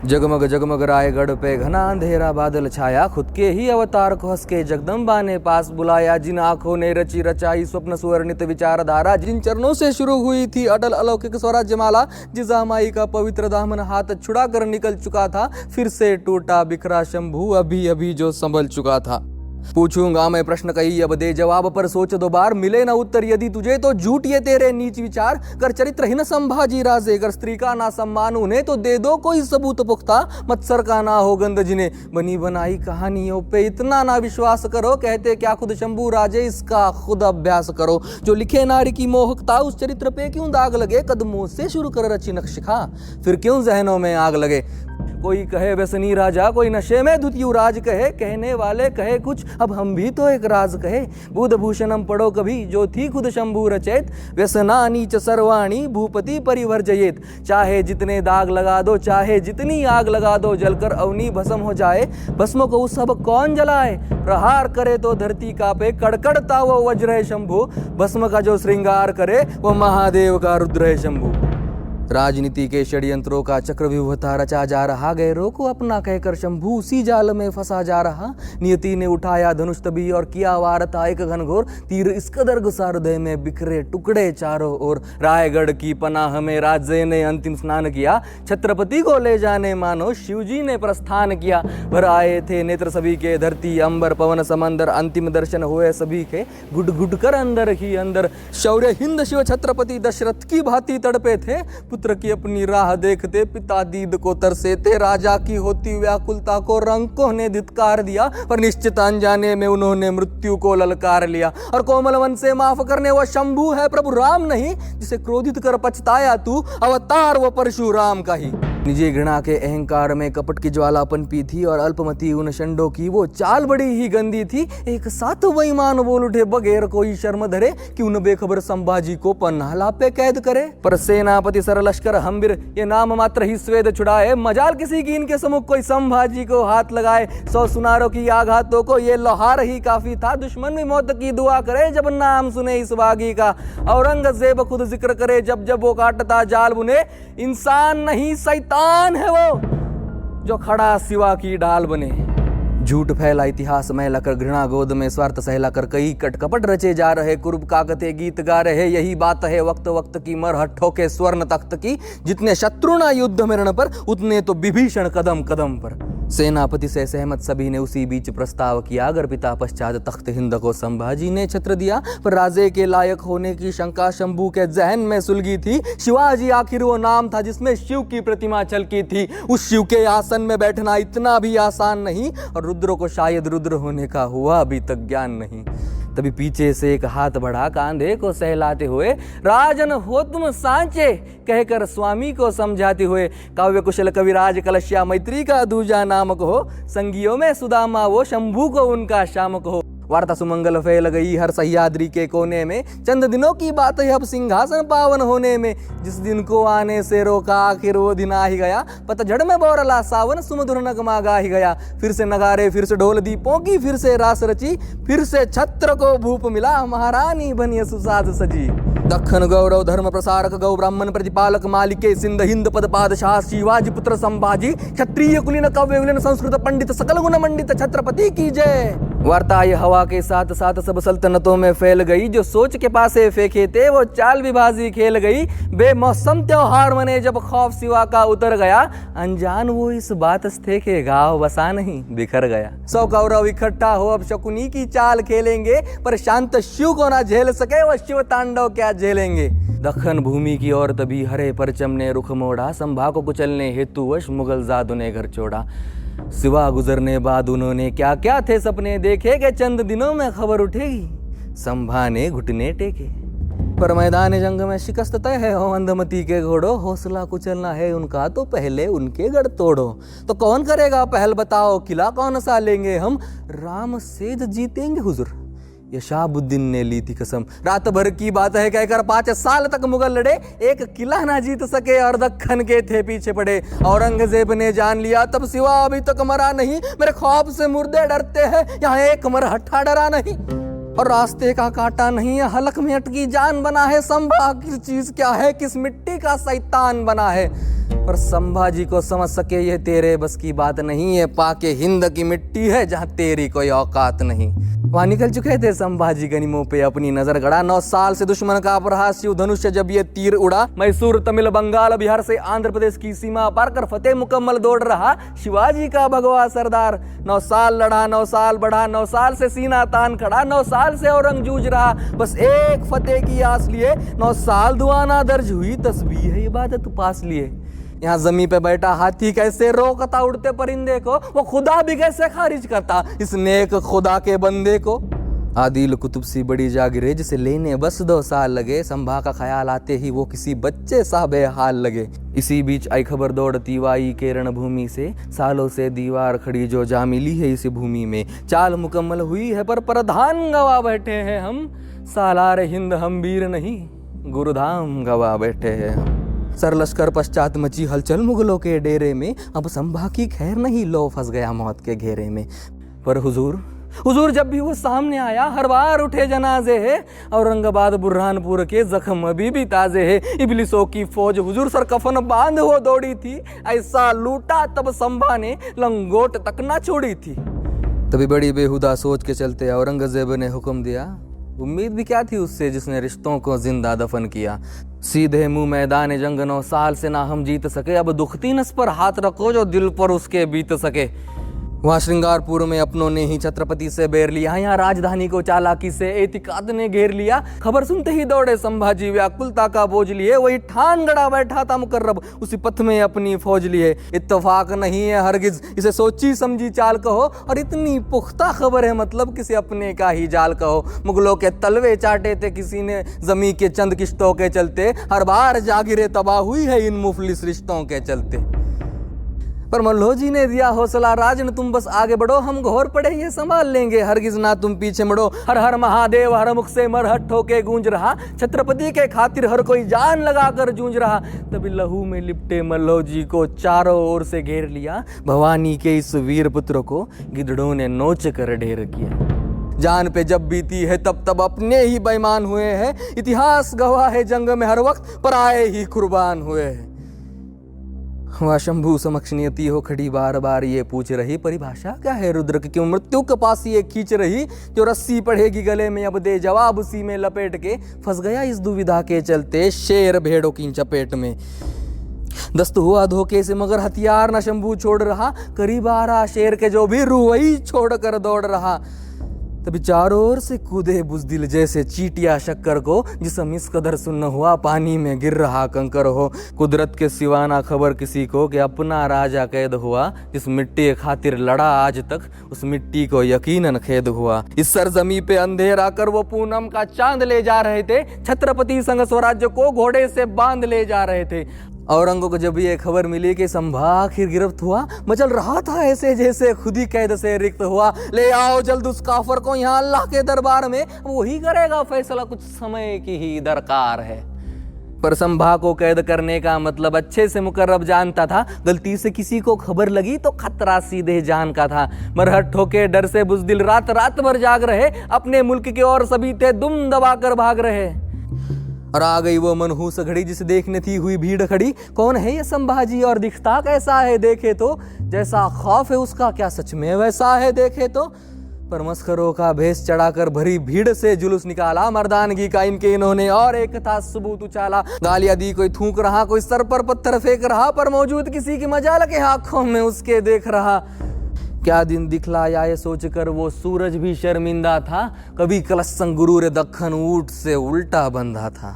जगमग जगमग रायगढ़ पे घना अंधेरा बादल छाया, खुद के ही अवतार को हंस के जगदम्बा ने पास बुलाया। जिन आंखों ने रची रचाई स्वप्न सुवर्णित विचारधारा, जिन चरणों से शुरू हुई थी अटल अलौकिक स्वराज्य माला, जिस माई का पवित्र दामन हाथ छुड़ा कर निकल चुका था, फिर से टूटा बिखरा शंभू अभी अभी जो संभल चुका था। पूछूंगा मैं प्रश्न कही अब दे जवाब, पर सोच दो बार मिले न उत्तर यदि तुझे तो झूठ ये तेरे नीच विचार। कर चरित्रहीन संभाजी राजे, कर स्त्री का ना सम्मान उन्हें तो दे दो कोई सबूत पुख्ता। मत्सर का ना हो गंध जिन्हें, बनी बनाई कहानियों पे इतना ना विश्वास करो। कहते क्या खुद शंभू राजे, इसका खुद अभ्यास करो। जो लिखे नारी की मोहकता, उस चरित्र पे क्यों दाग लगे। कदमों से शुरू कर रची नक्शिखा, फिर क्यों जहनों में आग लगे। कोई कहे व्यसनी राजा, कोई नशे में धुत युवराज कहे। कहने वाले कहे कुछ, अब हम भी तो एक राज कहे। बुध भूषणम पढ़ो कभी, जो थी खुद शंभू रचेत। व्यसना नीच सर्वाणी भूपति परिवर्जयेत। चाहे जितने दाग लगा दो, चाहे जितनी आग लगा दो, जलकर अवनी भस्म हो जाए। भस्म को सब कौन जलाए, प्रहार करे तो धरती कांपे। कड़कड़ता वो वज्र है शंभू, भस्म का जो श्रृंगार करे वो महादेव का रुद्र है शंभू। राजनीति के षड्यंत्रों का चक्रव्यूहता रचा जा रहा, गैरों को अपना कहकर शंभू उसी जाल में फंसा जा रहा। नियति ने उठाया धनुष तभी और किया वारता एक घनघोर। तीर इस कदर घुसा हृदय में, बिखरे टुकड़े चारों ओर। रायगढ़ की पनाह में राजे ने अंतिम स्नान किया, छत्रपति को ले जाने मानो शिव जी ने प्रस्थान किया। भर आए थे नेत्र सभी के, धरती अंबर पवन समंदर। अंतिम दर्शन हुए सभी के, गुड गुड कर अंदर ही अंदर। शौर्य हिंद शिव छत्रपति दशरथ की भांति तड़पे थे। पुत्र की अपनी राह देखते पिता दीद को तरसे थे। राजा की होती व्याकुलता को रंकों ने धिक्कार दिया, पर निश्चित अनजाने में उन्होंने मृत्यु को ललकार लिया। और कोमल मन से माफ करने वो शंभू है प्रभु राम नहीं, जिसे क्रोधित कर पछताया तू, अवतार वो परशुराम का ही। निजी घृणा के अहंकार में कपट की ज्वाला पनपी थी, और अल्पमती उन शंडों की वो चाल बड़ी ही गंदी थी। एक साथ बेईमान बोल उठे बगैर कोई शर्म धरे, कि उन बेखबर संभाजी को पन्नाला पे कैद करे। पर सेनापति सर लश्कर हम्बिर ये नाम मात्र ही स्वेद छुड़ाए। मजाल किसी की इनके सम्मुख कोई संभाजी को हाथ लगाए। 100 सुनारों की आघातों को ये लोहार ही काफी था। दुश्मन भी मौत की दुआ करे जब नाम सुने इस बागी का। औरंगजेब खुद जिक्र करे जब जब वो काटता जाल बुने। इंसान नहीं शैतान है वो, जो खड़ा सिवा की डाल बने। झूठ फैला इतिहास मैला कर, घृणा गोद में स्वार्थ सहला कर। कई कटकपट रचे जा रहे, कुर्ब काकते गीत गा रहे। यही बात है वक्त वक्त की, मरहट्ठों के स्वर्ण तख्त की। जितने शत्रु ना युद्ध में रण पर, उतने तो विभीषण कदम कदम पर। सेनापति से सहमत सभी ने उसी बीच प्रस्ताव किया। अगर पिता पश्चात तख्त हिंद को संभाजी ने छत्र दिया, पर राजे के लायक होने की शंका शंभू के जहन में सुलगी थी। शिवाजी आखिर वो नाम था जिसमें शिव की प्रतिमा छलकी थी। उस शिव के आसन में बैठना इतना भी आसान नहीं, और रुद्र को शायद रुद्र होने का हुआ अभी तक ज्ञान नहीं। तभी पीछे से एक हाथ बढ़ा, कांधे को सहलाते हुए, राजन हो तुम सांचे, कहकर स्वामी को समझाते हुए। काव्य कुशल कविराज कलश्या मैत्री का दूजा नामक हो। संगियों में सुदामा वो, शंभू को उनका शामक हो। वार्ता सुमंगल फैल गई हर सह्याद्री के कोने में। चंद दिनों की बात है अब सिंहासन पावन होने में। जिस दिन को आने से रोका आखिर वो दिन आ ही गया। पतझड़ में बोरला सावन, सुमधुर नगमा गा ही गया। फिर से नगारे, फिर से ढोल दीपों की, फिर से रास रची। फिर से छत्र को भूप मिला, महारानी बनी सुसाज सजी। दखन गौरव धर्म प्रसारक, गौ ब्राह्मण प्रतिपालक, मालिके सिंध हिंद पद पादशाह, शिवाजी पुत्र संभाजी। क्षत्रिय कुलीन कव्य विलीन संस्कृत पंडित, सकल गुण मंडित छत्रपति की जय। वार्ता ये हवा के साथ साथ सब सल्तनतों में फैल गई। जो सोच के पासे फेंके थे वो चाल विभाजी खेल गई। बेमौसम त्योहार मने जब खौफ सिवा का उतर गया। अनजान वो इस बात थे के गाँव बसा नहीं बिखर गया। 100 कौरव इकट्ठा हो अब शकुनी की चाल खेलेंगे, पर शांत शिव को ना झेल सके वो शिव तांडव क्या झेलेंगे। दखन भूमि की ओर तभी हरे परचम ने रुख मोड़ा। संभा को कुचलने हेतुवश मुगल जादू ने घर छोड़ा। सिवा गुजरने बाद उन्होंने क्या क्या थे सपने देखे, कि चंद दिनों में खबर उठेगी। संभा ने घुटने टेके, पर मैदान जंग में शिकस्त तय है हो अंधमती के घोड़ो। हौसला कुचलना है उनका तो पहले उनके गढ़ तोड़ो। तो कौन करेगा पहल बताओ, किला कौन सा लेंगे हम। राम सेज जीतेंगे हुजूर, ये शाहबुद्दीन ने ली थी कसम। रात भर की बात है कहकर 5 साल तक मुगल लड़े, एक किला ना जीत सके और दक्खन के थे पीछे पड़े। औरंगजेब ने जान लिया तब सिवा अभी तक मरा नहीं। मेरे खौफ से मुर्दे डरते हैं, यहाँ एक मरहट्ठा डरा नहीं। और रास्ते का कांटा नहीं है, हलक में अटकी जान बना है। संभा आखिर चीज क्या है, किस मिट्टी का शैतान बना है। पर संभाजी को समझ सके ये तेरे बस की बात नहीं है, पाके हिंद की मिट्टी है जहाँ तेरी कोई औकात नहीं। वहां निकल चुके थे संभाजी गनीमों पे अपनी नजर गड़ा। 9 साल से दुश्मन का अपराध शिव धनुष जब ये तीर उड़ा, मैसूर तमिल बंगाल बिहार से आंध्र प्रदेश की सीमा पार कर फतेह मुकम्मल दौड़ रहा शिवाजी का भगवा सरदार। 9 साल लड़ा, 9 साल बढ़ा, 9 साल से सीना तान खड़ा, 9 साल से औरंग जूझ रहा, बस एक फतेह की आस लिए। 9 साल दुआना दर्ज हुई, तस्बीह है इबादत पास लिए। यहाँ जमी पे बैठा हाथी कैसे रोकता उड़ते परिंदे को, वो खुदा भी कैसे खारिज करता इस नेक खुदा के बंदे को। आदिल कुतुब सी बड़ी जागिरे जिसे लेने बस 2 साल लगे, संभा का ख्याल आते ही वो किसी बच्चे सा बेहाल लगे। इसी बीच आई खबर दौड़ती वाई के रणभूमि से, सालों से दीवार खड़ी जो जा मिली है इस भूमि में। चाल मुकम्मल हुई है पर प्रधान गवा बैठे हैं हम, सालार हिंद हम वीर नहीं गुरुधाम गवा बैठे हैं हम। सर लश्कर पश्चात मची हलचल मुगलों के डेरे में, अब संभा की खैर नहीं लो फंस गया मौत के घेरे में। पर हुजूर जब भी वो सामने आया हर बार उठे जनाजे है, औरंगाबाद बुरहानपुर के जख्म अभी भी ताजे है। इबलिसों की फौज हुजूर सर कफन बांध हो दौड़ी थी, ऐसा लूटा तब संभा ने लंगोट तक ना छोड़ी थी। तभी बड़ी बेहुदा सोच के चलते औरंगजेब ने हुक्म दिया, उम्मीद भी क्या थी उससे जिसने रिश्तों को जिंदा दफन किया। सीधे मुंह मैदान जंग 9 साल से ना हम जीत सके, अब दुखती नस पर हाथ रखो जो दिल पर उसके बीत सके। वहाँ श्रृंगारपुर में अपनों ने ही छत्रपति से बैर लिया, यहाँ राजधानी को चालाकी से एतिकाद ने घेर लिया। खबर सुनते ही दौड़े संभाजी व्याकुलता का बोझ लिए, वही ठान गड़ा बैठा था मुकर्रब उसी पथ में अपनी फौज लिए। इत्तेफाक नहीं है हरगिज इसे सोची समझी चाल कहो, और इतनी पुख्ता खबर है मतलब किसी अपने का ही जाल कहो। मुगलों के तलवे चाटे थे किसी ने जमी के चंद किश्तों के चलते, हर बार जागिरे तबाह हुई है इन मुफलिस रिश्तों के चलते। पर मल्हो जी ने दिया हौसला राजन, तुम बस आगे बढ़ो, हम घोर पड़े ये संभाल लेंगे, हरगिज ना तुम पीछे मुड़ो। हर हर महादेव हर मुख से मरहट होके गूंज रहा, छत्रपति के खातिर हर कोई जान लगाकर जूझ रहा। तभी लहू में लिपटे मल्हो जी को चारों ओर से घेर लिया, भवानी के इस वीर पुत्र को गिद्धड़ों ने नोच कर ढेर किया। जान पे जब बीती है तब अपने ही बेईमान हुए हैं, इतिहास गवाह है जंग में हर वक्त पर आए ही कुर्बान हुए हैं। वह शंभू समक्ष नियति हो खड़ी बार बार ये पूछ रही, परिभाषा क्या है रुद्र की, क्यों मृत्यु के पास ये खींच रही, जो रस्सी पड़ेगी गले में अब दे जवाब उसी में लपेट के। फंस गया इस दुविधा के चलते शेर भेड़ों की चपेट में। दस्त हुआ धोखे से मगर हथियार न शंभू छोड़ रहा, करीब आ रहा शेर के जो भी रूह वही छोड़ कर दौड़ रहा। तभी चारों ओर से कूदे बुजदिल जैसे चीटिया शक्कर को, जिसम इस कदर सुन्न हुआ पानी में गिर रहा कंकर हो। कुदरत के सिवाना खबर किसी को कि अपना राजा कैद हुआ, जिस मिट्टी खातिर लड़ा आज तक उस मिट्टी को यकीनन खेद हुआ। इस सरजमी पे अंधेरा कर वो पूनम का चांद ले जा रहे थे, छत्रपति संग स्वराज्य को घोड़े से बांध ले जा रहे थे। औरंगों को जब ये खबर मिली कि संभा आखिर गिरफ्त हुआ, मचल रहा था ऐसे जैसे खुद ही कैद से रिक्त हुआ। ले आओ जल्द उस काफर को यहाँ अल्लाह के दरबार में, वही करेगा फैसला, कुछ समय की ही दरकार है। पर संभा को कैद करने का मतलब अच्छे से मुकर्रब जानता था, गलती से किसी को खबर लगी तो खतरा सीधे जान का था। मरहट ठोके डर से बुजदिल रात रात भर जाग रहे, अपने मुल्क के और सभी थे दुम दबा कर भाग रहे। और आ गई वो मनहूस घड़ी जिसे देखने थी हुई भीड़ खड़ी, कौन है ये संभाजी और दिखता कैसा है देखे तो, जैसा खौफ है उसका क्या सच में वैसा है देखे तो। पर मस्खरों का भेष चढ़ाकर भरी भीड़ से जुलूस निकाला, मर्दानगी का इनके इन्होंने और एक था सबूत उछाला। गालियां दी, कोई थूक रहा, कोई सर पर पत्थर फेंक रहा, पर मौजूद किसी की मजाल के आंखों में उसके देख रहा। क्या दिन दिखलाया ये सोचकर वो सूरज भी शर्मिंदा था, कभी कलस्संग गुरूर दक्खन ऊंट से उल्टा बंधा था।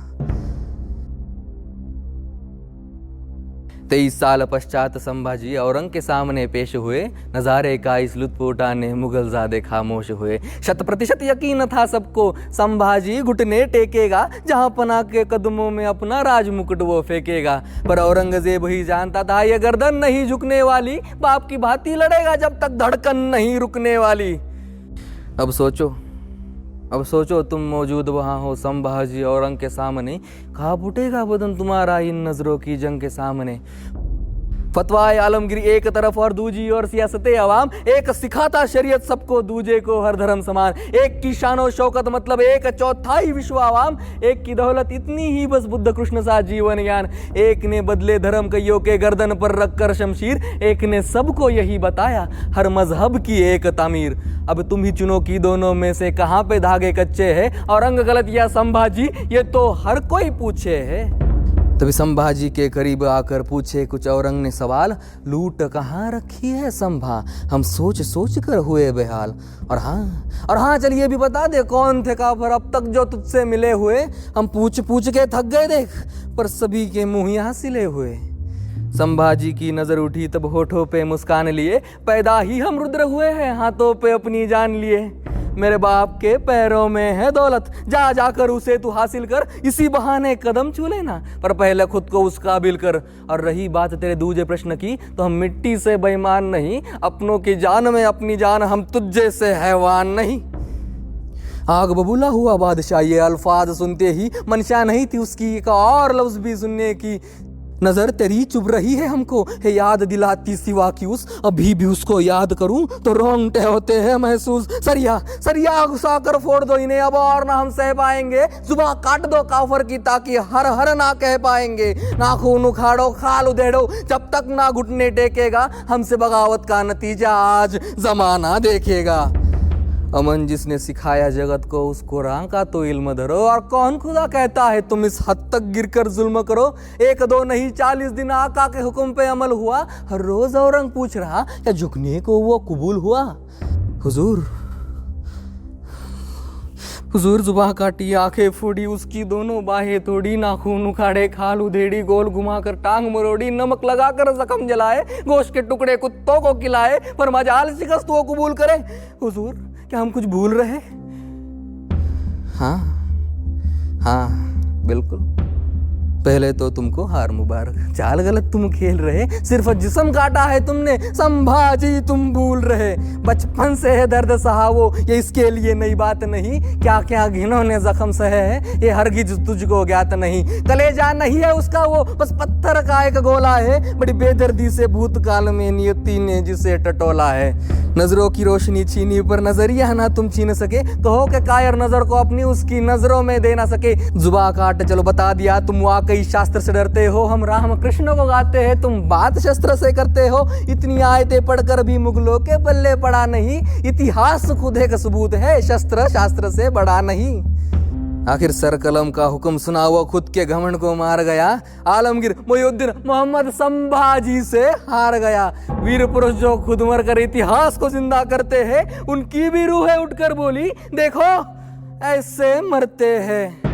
23 साल पश्चात संभाजी औरंग के सामने पेश हुए, नजारे का इस लुत्फ उठाने मुगलजादे खामोश हुए। 100% यकीन था सबको संभाजी घुटने टेकेगा, जहां पना के कदमों में अपना राजमुकुट वो फेंकेगा। पर औरंगजेब ही जानता था ये गर्दन नहीं झुकने वाली, बाप की भांति लड़ेगा जब तक धड़कन नहीं रुकने वाली। अब सोचो तुम मौजूद वहां हो संभाजी औरंग के सामने, कहाँ फूटेगा बदन तुम्हारा इन नजरों की जंग के सामने। फतवाए आलमगीर एक तरफ और दूजी और सियासते अवाम, एक सिखाता शरीयत सबको दूजे को हर धर्म समान, एक की शानो शौकत मतलब एक चौथाई विश्व अवाम, एक की दौलत इतनी ही बस बुद्ध कृष्ण सा जीवन ज्ञान, एक ने बदले धर्म कईयों के गर्दन पर रखकर शमशीर, एक ने सबको यही बताया हर मजहब की एक तामीर। अब तुम ही चुनो कि दोनों में से कहाँ पे धागे कच्चे हैं और रंग गलत या संभाजी, ये तो हर कोई पूछे है। तभी संभाजी के करीब आकर पूछे कुछ औरंग ने सवाल, लूट कहाँ रखी है संभा, हम सोच सोच कर हुए बेहाल। और हाँ चल ये भी बता दे कौन थे काफर अब तक जो तुझसे मिले हुए, हम पूछ पूछ के थक गए देख, पर सभी के मुंह यहाँ सिले हुए। संभाजी की नजर उठी तब होठों पे मुस्कान लिए, पैदा ही हम रुद्र हुए हैं हाथों पे अपनी जान लिए। मेरे बाप के पैरों में है दौलत, जा जाकर उसे तू हासिल कर, इसी बहाने कदम छू लेना, पर पहले खुद को उस काबिल कर। और रही बात तेरे दूसरे प्रश्न की, तो हम मिट्टी से बेईमान नहीं, अपनों की जान में अपनी जान, हम तुझे से हैवान नहीं। आग बबूला हुआ बादशाह, ये अल्फाज सुनते ही मंशा नहीं थी उसकी एक और लफ्ज भी सुनने की। नजर तेरी चुभ रही है हमको, है याद दिलाती सिवा की उस, अभी भी उसको याद करूं तो रोंगटे होते हैं महसूस। सरिया घुसा कर फोड़ दो इन्हें अब और ना हम सह पाएंगे, जुबान काट दो काफर की ताकि हर हर ना कह पाएंगे। नाखून उखाड़ो खाल उधेड़ो जब तक ना घुटने टेकेगा, हमसे बगावत का नतीजा आज जमाना देखेगा। अमन जिसने सिखाया जगत को उसको राह का तो इल्म धरो, और कौन खुदा कहता है तुम इस हद तक गिरकर जुल्म करो। 1 2 नहीं 40 दिन आका के हुक्म पे अमल हुआ, हर रोज औरंग पूछ रहा क्या झुकने को वो कबूल हुआ। हुजूर जुबान काटी आंखें फोड़ी, उसकी दोनों बाहें तोड़ी, नाखून उखाड़े खाल उधेड़ी, गोल घुमाकर टांग मरोड़ी, नमक लगाकर जख्म जलाए, गोश्त के टुकड़े कुत्तों को खिलाए, पर मजाल शिकस्त वो कबूल करे। हुजूर क्या हम कुछ भूल रहे? हाँ बिल्कुल, पहले तो तुमको हार मुबारक, चाल गलत तुम खेल रहे, सिर्फ जिस्म काटा है तुमने, संभाजी तुम भूल रहे। बचपन से है दर्द सहा वो, ये इसके लिए नई बात नहीं, क्या क्या घिनौने जख्म सहे है ये हरगिज तुझको ज्ञात नहीं। कलेजा नहीं है उसका वो, बस पत्थर का एक गोला है, बड़ी बेदर्दी से भूतकाल में नियति ने जिसे टटोला है। नजरों की रोशनी छीनी पर नजरिया ना तुम छीन सके, कहो कि कायर नजर को अपनी उसकी नजरों में दे ना सके। जुबा काट चलो बता दिया तुम वाकई शास्त्र से डरते हो, हम राम कृष्ण को गाते हैं तुम बात शस्त्र से करते हो। इतनी आयतें पढ़कर भी मुगलों के बल्ले पड़ा नहीं, इतिहास खुद एक सबूत है, शस्त्र शास्त्र से बड़ा नहीं। आखिर सर कलम का हुक्म सुना वो खुद के घमंड को मार गया, आलमगीर मुइनुद्दीन मोहम्मद संभाजी से हार गया। वीर पुरुष जो खुद मर कर इतिहास को जिंदा करते हैं, उनकी भी रूहें उठकर बोली देखो ऐसे मरते हैं।